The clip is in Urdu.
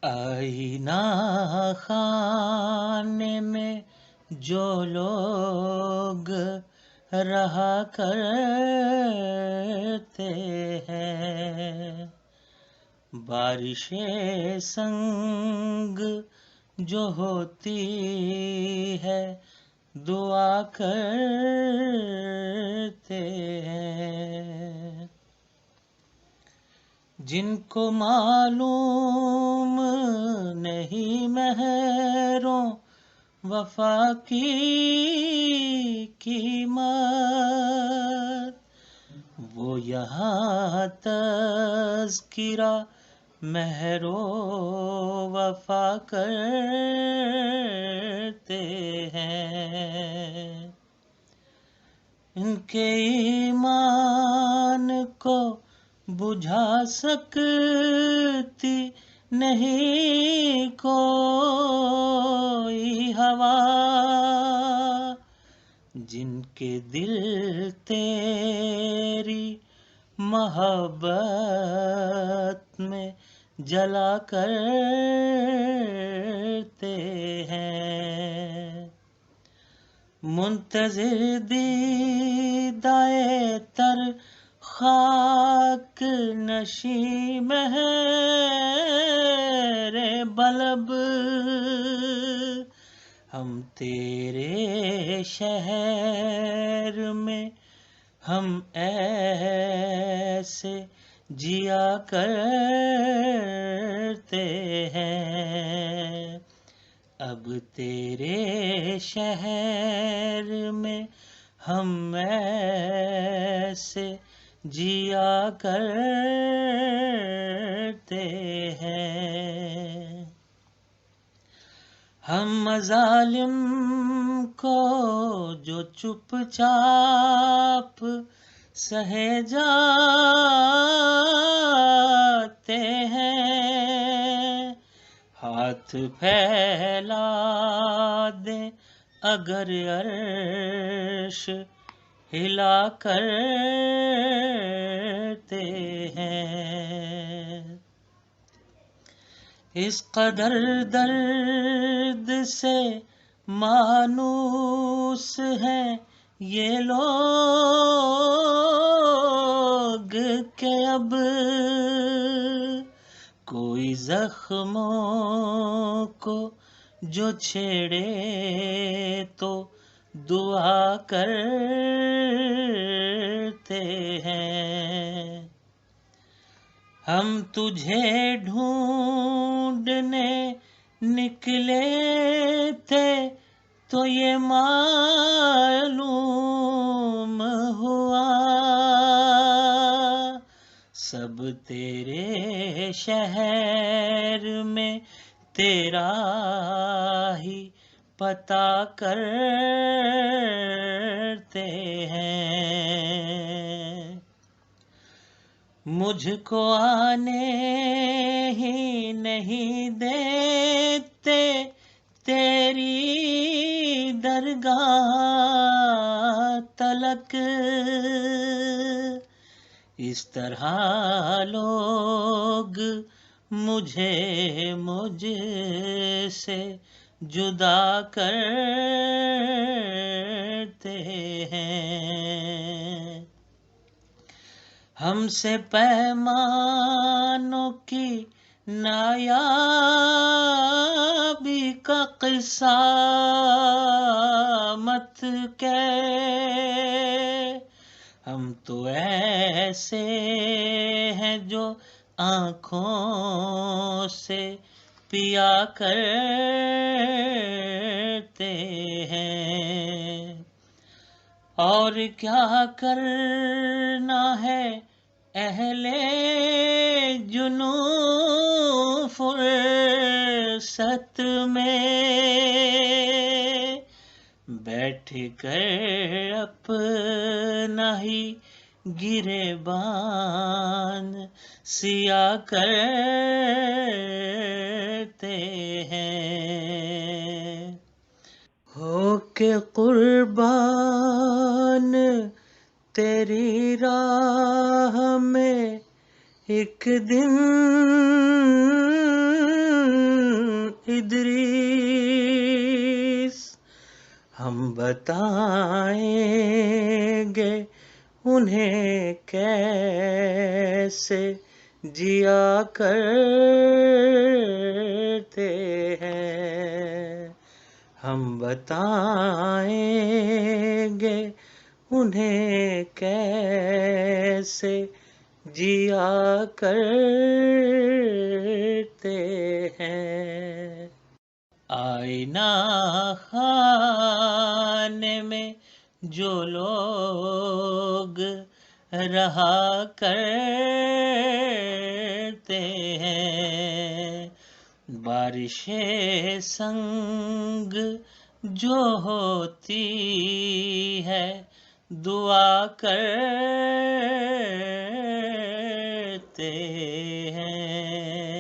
آئینہ خانے میں جو لوگ رہا کرتے ہیں، بارش سنگ جو ہوتی ہے دعا کرتے ہیں، جن کو معلوم نہیں مہروں وفا کی قیمت، وہ یہاں تذکرہ مہر و وفا کرتے ہیں، ان کے ایمان کو بجھا سکتی نہیں کوئی ہوا، جن کے دل تیری محبت میں جلا کرتے ہیں، منتظر دیدائے تر خاک نشی مہر بلب، ہم تیرے شہر میں ہم ایسے جیا کرتے ہیں، اب تیرے شہر میں ہم ایسے جیا کرتے ہیں، ہم مظالم کو جو چپ چاپ سہے جاتے ہیں، ہاتھ پھیلا دیں اگر عرش ہلا کرتے ہیں، اس قدر درد سے مانوس ہیں یہ لوگ کہ اب کوئی زخموں کو جو چھیڑے تو دعا کرتے ہیں، ہم تجھے ڈھونڈنے نکلے تھے تو یہ معلوم ہوا سب تیرے شہر میں تیرا ہی پتا کرتے ہیں، مجھ کو آنے ہی نہیں دیتے تیری درگاہ تلک، اس طرح لوگ مجھے مجھ سے جدا کرتے ہیں، ہم سے پیمانوں کی نایابی کا قصہ مت کہہ، ہم تو ایسے ہیں جو آنکھوں سے پیا کرتے ہیں، اور کیا کرنا ہے اہل جنوں فرصت میں، بیٹھ کر اپنا ہی گریبان سیاہ کرتے ہیں، ہو کے قربان تیری راہ میں ایک دن ادریس ہم بتائیں گے انہیں کیسے جیا کرتے ہیں، ہم بتائیں گے انہیں کیسے جیا کرتے ہیں۔ آئینہ خانے میں جو لوگ رہا کرتے ہیں، بارش سنگ جو ہوتی ہے دعا کرتے ہیں۔